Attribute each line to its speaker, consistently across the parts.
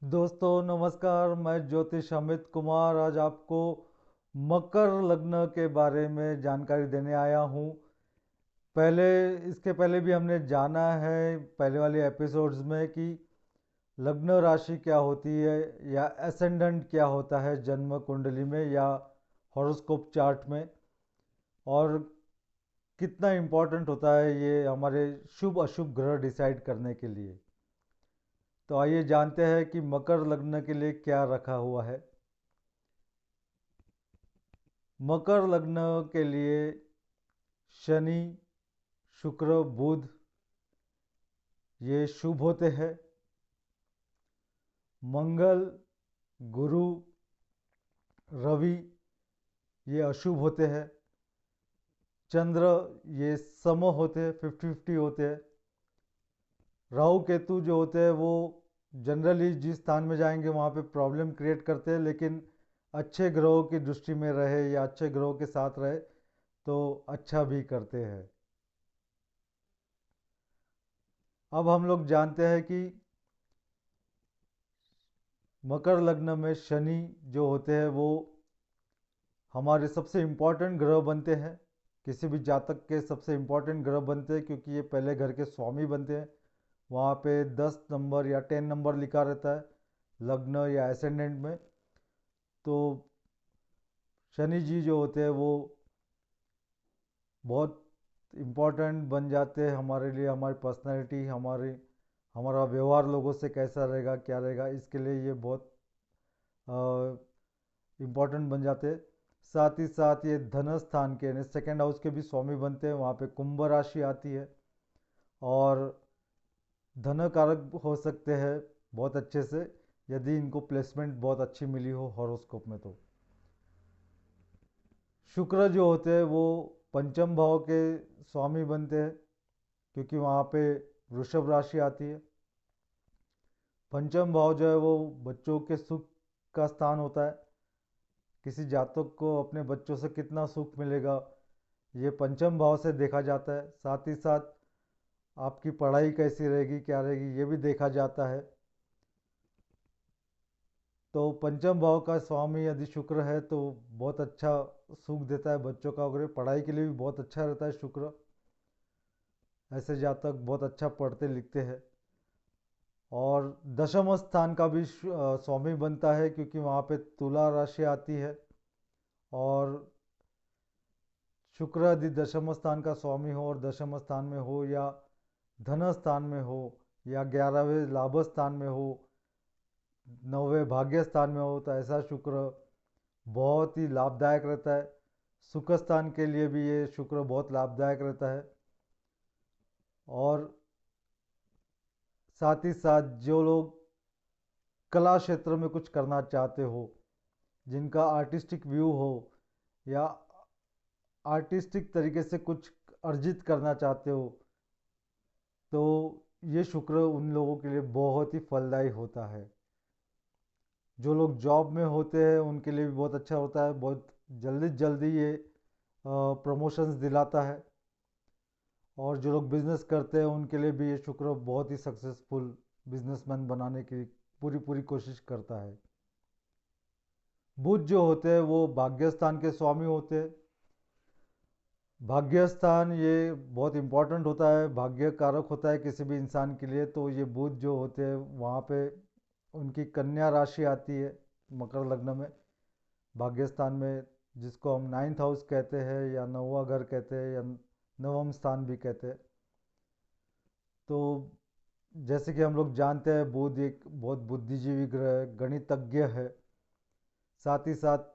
Speaker 1: दोस्तों नमस्कार। मैं ज्योतिष अमित कुमार आज आपको मकर लग्न के बारे में जानकारी देने आया हूँ। पहले इसके पहले भी हमने जाना है पहले वाले एपिसोड्स में कि लग्न राशि क्या होती है या एसेंडेंट क्या होता है जन्म कुंडली में या हॉरोस्कोप चार्ट में, और कितना इम्पोर्टेंट होता है ये हमारे शुभ अशुभ ग्रह डिसाइड करने के लिए। तो आइए जानते हैं कि मकर लग्न के लिए क्या रखा हुआ है। मकर लग्न के लिए शनि, शुक्र, बुध ये शुभ होते हैं। मंगल, गुरु, रवि ये अशुभ होते हैं। चंद्र ये सम होते हैं, 50-50 होते हैं। राहु केतु जो होते हैं वो जनरली जिस स्थान में जाएंगे वहाँ पे प्रॉब्लम क्रिएट करते हैं, लेकिन अच्छे ग्रहों की दृष्टि में रहे या अच्छे ग्रहों के साथ रहे तो अच्छा भी करते हैं। अब हम लोग जानते हैं कि मकर लग्न में शनि जो होते हैं वो हमारे सबसे इम्पोर्टेंट ग्रह बनते हैं। किसी भी जातक के सबसे इम्पोर्टेंट ग्रह बनते हैं क्योंकि ये पहले घर के स्वामी बनते हैं। वहाँ पे 10 नंबर या 10 नंबर लिखा रहता है लग्न या एसेंडेंट में। तो शनि जी जो होते हैं वो बहुत इम्पोर्टेंट बन जाते हैं हमारे लिए। हमारी पर्सनैलिटी, हमारा व्यवहार लोगों से कैसा रहेगा क्या रहेगा, इसके लिए ये बहुत इम्पोर्टेंट बन जाते हैं। साथ ही साथ ये धन स्थान के यानी सेकेंड हाउस के भी स्वामी बनते हैं। वहाँ पे कुंभ राशि आती है और धन कारक हो सकते हैं बहुत अच्छे से यदि इनको प्लेसमेंट बहुत अच्छी मिली हो हॉरोस्कोप में। तो शुक्र जो होते हैं वो पंचम भाव के स्वामी बनते हैं क्योंकि वहाँ पे वृषभ राशि आती है। पंचम भाव जो है वो बच्चों के सुख का स्थान होता है। किसी जातक को अपने बच्चों से कितना सुख मिलेगा ये पंचम भाव से देखा जाता है। साथ ही साथ आपकी पढ़ाई कैसी रहेगी क्या रहेगी ये भी देखा जाता है। तो पंचम भाव का स्वामी यदि शुक्र है तो बहुत अच्छा सुख देता है बच्चों का वगैरह। पढ़ाई के लिए भी बहुत अच्छा रहता है शुक्र। ऐसे जातक बहुत अच्छा पढ़ते लिखते हैं। और दशम स्थान का भी स्वामी बनता है क्योंकि वहाँ पे तुला राशि आती है। और शुक्र यदि दशम स्थान का स्वामी हो और दशम स्थान में हो या धन स्थान में हो या 11वें लाभ स्थान में हो, 9वें भाग्य स्थान में हो, तो ऐसा शुक्र बहुत ही लाभदायक रहता है। सुख स्थान के लिए भी ये शुक्र बहुत लाभदायक रहता है। और साथ ही साथ जो लोग कला क्षेत्र में कुछ करना चाहते हो, जिनका आर्टिस्टिक व्यू हो या आर्टिस्टिक तरीके से कुछ अर्जित करना चाहते हो, तो ये शुक्र उन लोगों के लिए बहुत ही फलदायी होता है। जो लोग जॉब में होते हैं उनके लिए भी बहुत अच्छा होता है। बहुत जल्दी जल्दी ये प्रमोशंस दिलाता है। और जो लोग बिजनेस करते हैं उनके लिए भी ये शुक्र बहुत ही सक्सेसफुल बिजनेसमैन बनाने की पूरी पूरी कोशिश करता है। बुध जो होते हैं वो भाग्यस्थान के स्वामी होते हैं। भाग्यस्थान ये बहुत इम्पोर्टेंट होता है, भाग्य कारक होता है किसी भी इंसान के लिए। तो ये बुध जो होते हैं वहाँ पे उनकी कन्या राशि आती है मकर लग्न में भाग्यस्थान में, जिसको हम नाइन्थ हाउस कहते हैं या नौवा घर कहते हैं या नवम स्थान भी कहते हैं। तो जैसे कि हम लोग जानते हैं बुध एक बहुत बुद्धिजीवी ग्रह है, गणितज्ञ है। साथ ही साथ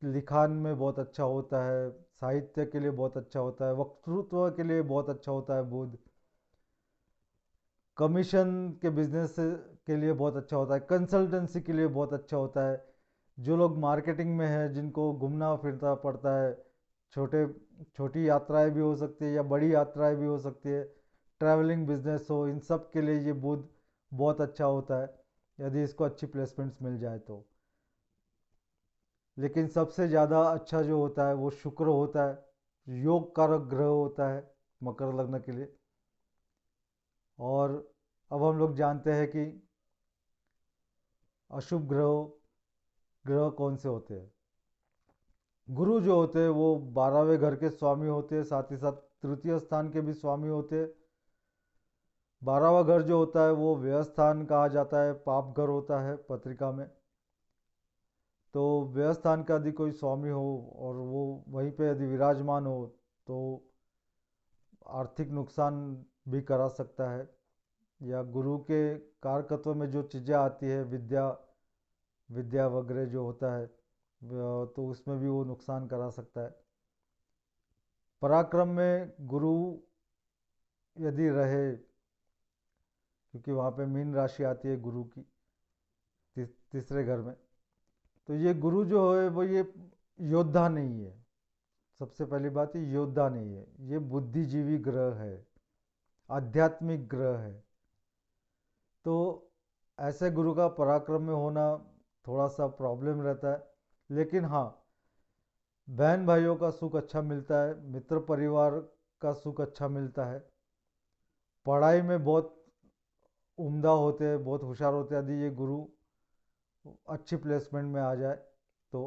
Speaker 1: लिखान में बहुत अच्छा होता है, साहित्य के लिए बहुत अच्छा होता है, वक्तृत्व के लिए बहुत अच्छा होता है बुध। कमीशन के बिजनेस के लिए बहुत अच्छा होता है, कंसल्टेंसी के लिए बहुत अच्छा होता है। जो लोग मार्केटिंग में हैं जिनको घूमना फिरना पड़ता है, छोटे छोटी यात्राएं भी हो सकती है या बड़ी यात्राएं भी हो सकती है, ट्रैवलिंग बिजनेस हो, इन सब के लिए ये बुध बहुत अच्छा होता है यदि इसको अच्छी प्लेसमेंट्स मिल जाए तो। लेकिन सबसे ज़्यादा अच्छा जो होता है वो शुक्र होता है, योग कारक ग्रह होता है मकर लग्न के लिए। और अब हम लोग जानते हैं कि अशुभ ग्रह कौन से होते हैं? गुरु जो होते हैं वो 12वें घर के स्वामी होते हैं, साथ ही साथ तृतीय स्थान के भी स्वामी होते हैं। 12वां घर जो होता है वो व्यय स्थान कहा जाता है, पाप घर होता है पत्रिका में। तो व्यय स्थान का यदि कोई स्वामी हो और वो वहीं पे यदि विराजमान हो तो आर्थिक नुकसान भी करा सकता है, या गुरु के कारकत्व में जो चीज़ें आती है, विद्या विद्या वगैरह जो होता है तो उसमें भी वो नुकसान करा सकता है। पराक्रम में गुरु यदि रहे, क्योंकि वहाँ पे मीन राशि आती है गुरु की तीसरे घर में, तो ये गुरु जो है वो ये योद्धा नहीं है। सबसे पहली बात, ये योद्धा नहीं है, ये बुद्धिजीवी ग्रह है, आध्यात्मिक ग्रह है। तो ऐसे गुरु का पराक्रम में होना थोड़ा सा प्रॉब्लम रहता है। लेकिन हाँ, बहन भाइयों का सुख अच्छा मिलता है, मित्र परिवार का सुख अच्छा मिलता है, पढ़ाई में बहुत उम्दा होते हैं, बहुत होशियार होते हैं यदि ये गुरु अच्छी प्लेसमेंट में आ जाए तो।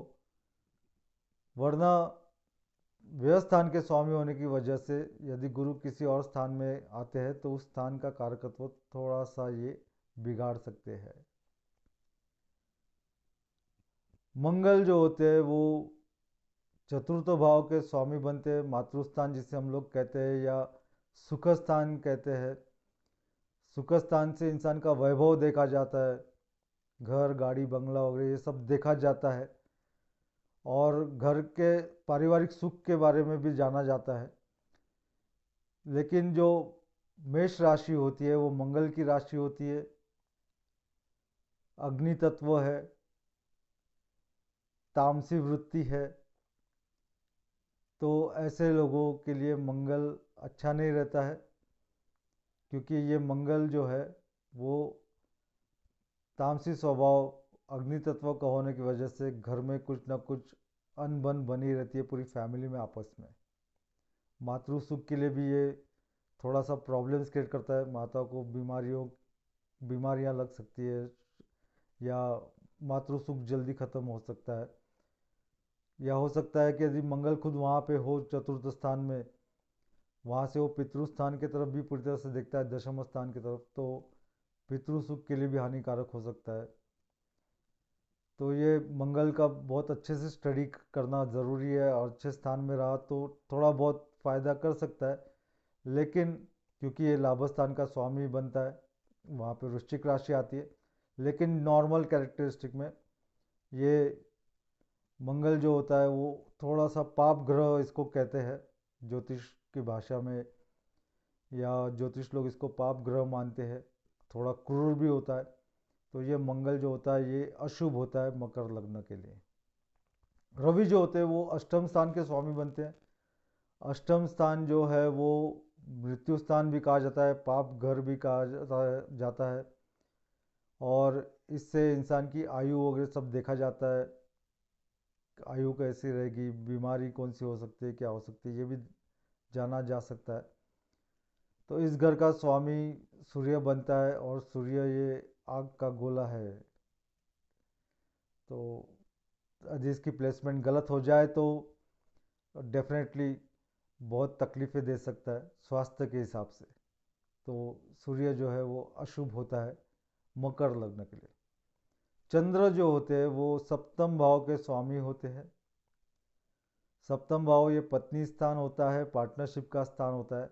Speaker 1: वरना व्यय स्थान के स्वामी होने की वजह से यदि गुरु किसी और स्थान में आते हैं तो उस स्थान का कारकत्व थोड़ा सा ये बिगाड़ सकते हैं। मंगल जो होते हैं वो चतुर्थ भाव के स्वामी बनते हैं, मातृस्थान जिसे हम लोग कहते हैं या सुख स्थान कहते हैं। सुख स्थान से इंसान का वैभव देखा जाता है, घर गाड़ी बंगला वगैरह ये सब देखा जाता है, और घर के पारिवारिक सुख के बारे में भी जाना जाता है। लेकिन जो मेष राशि होती है वो मंगल की राशि होती है, अग्नि तत्व है, तामसी वृत्ति है, तो ऐसे लोगों के लिए मंगल अच्छा नहीं रहता है, क्योंकि ये मंगल जो है वो तामसी स्वभाव अग्नि तत्व का होने की वजह से घर में कुछ ना कुछ अनबन बनी रहती है पूरी फैमिली में आपस में। मातृ सुख के लिए भी ये थोड़ा सा प्रॉब्लम्स क्रिएट करता है, माता को बीमारियां लग सकती है, या मातृ सुख जल्दी खत्म हो सकता है। या हो सकता है कि यदि मंगल खुद वहाँ पे हो चतुर्थ स्थान में, वहाँ से वो पितृ स्थान की तरफ भी पूरी तरह से देखता है, दशम स्थान की तरफ, तो पितृ सुख के लिए भी हानिकारक हो सकता है। तो ये मंगल का बहुत अच्छे से स्टडी करना ज़रूरी है, और अच्छे स्थान में रहा तो थोड़ा बहुत फ़ायदा कर सकता है। लेकिन क्योंकि ये लाभ स्थान का स्वामी बनता है, वहाँ पे वृश्चिक राशि आती है, लेकिन नॉर्मल कैरेक्टरिस्टिक में ये मंगल जो होता है वो थोड़ा सा पाप ग्रह इसको कहते हैं ज्योतिष की भाषा में, या ज्योतिष लोग इसको पाप ग्रह मानते हैं, थोड़ा क्रूर भी होता है। तो ये मंगल जो होता है ये अशुभ होता है मकर लग्न के लिए। रवि जो होते हैं वो अष्टम स्थान के स्वामी बनते हैं। अष्टम स्थान जो है वो मृत्यु स्थान भी कहा जाता है, पाप घर भी कहा जाता है, और इससे इंसान की आयु वगैरह सब देखा जाता है, आयु कैसी रहेगी, बीमारी कौन सी हो सकती है, क्या हो सकती है, ये भी जाना जा सकता है। तो इस घर का स्वामी सूर्य बनता है, और सूर्य ये आग का गोला है, तो यदि इसकी प्लेसमेंट गलत हो जाए तो डेफिनेटली बहुत तकलीफ़ें दे सकता है स्वास्थ्य के हिसाब से। तो सूर्य जो है वो अशुभ होता है मकर लग्न के लिए। चंद्र जो होते हैं वो सप्तम भाव के स्वामी होते हैं। सप्तम भाव ये पत्नी स्थान होता है, पार्टनरशिप का स्थान होता है,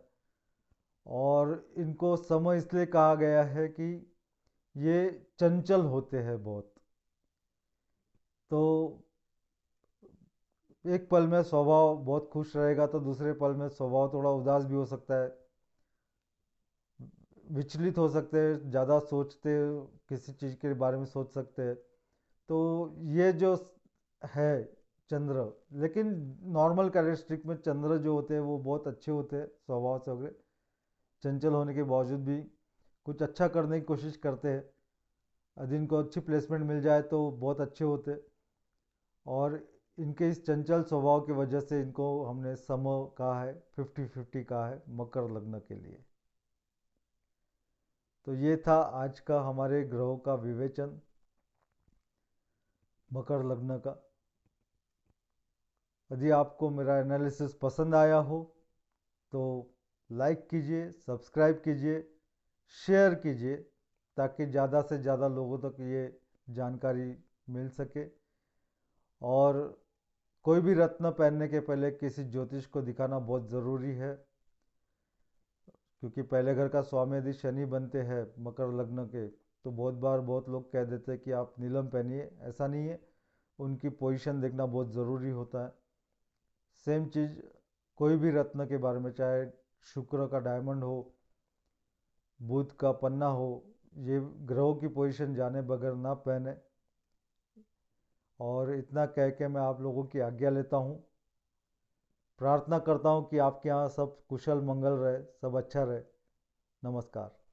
Speaker 1: और इनको समय इसलिए कहा गया है कि ये चंचल होते हैं बहुत। तो एक पल में स्वभाव बहुत खुश रहेगा तो दूसरे पल में स्वभाव थोड़ा उदास भी हो सकता है, विचलित हो सकते हैं, ज़्यादा सोचते किसी चीज़ के बारे में सोच सकते हैं। तो ये जो है चंद्र, लेकिन नॉर्मल कैरेक्टरिस्टिक में चंद्र जो होते हैं वो बहुत अच्छे होते हैं स्वभाव से वगैरह, चंचल होने के बावजूद भी कुछ अच्छा करने की कोशिश करते हैं। यदि इनको अच्छी प्लेसमेंट मिल जाए तो बहुत अच्छे होते हैं, और इनके इस चंचल स्वभाव की वजह से इनको हमने सम कहा है, 50-50 कहा है मकर लग्न के लिए। तो ये था आज का हमारे ग्रहों का विवेचन। मकर लग्न का। यदि आपको मेरा एनालिसिस पसंद आया हो तो लाइक कीजिए, सब्सक्राइब कीजिए, शेयर कीजिए, ताकि ज़्यादा से ज़्यादा लोगों तक ये जानकारी मिल सके। और कोई भी रत्न पहनने के पहले किसी ज्योतिष को दिखाना बहुत ज़रूरी है, क्योंकि पहले घर का स्वामी यदि शनि बनते हैं मकर लग्न के, तो बहुत बार बहुत लोग कह देते हैं कि आप नीलम पहनिए। ऐसा नहीं है, उनकी पोजीशन देखना बहुत ज़रूरी होता है। सेम चीज़ कोई भी रत्न के बारे में, चाहे शुक्र का डायमंड हो, बुध का पन्ना हो, ये ग्रहों की पोजीशन जाने बगैर ना पहने। और इतना कह के मैं आप लोगों की आज्ञा लेता हूँ। प्रार्थना करता हूँ कि आपके यहाँ सब कुशल मंगल रहे, सब अच्छा रहे। नमस्कार।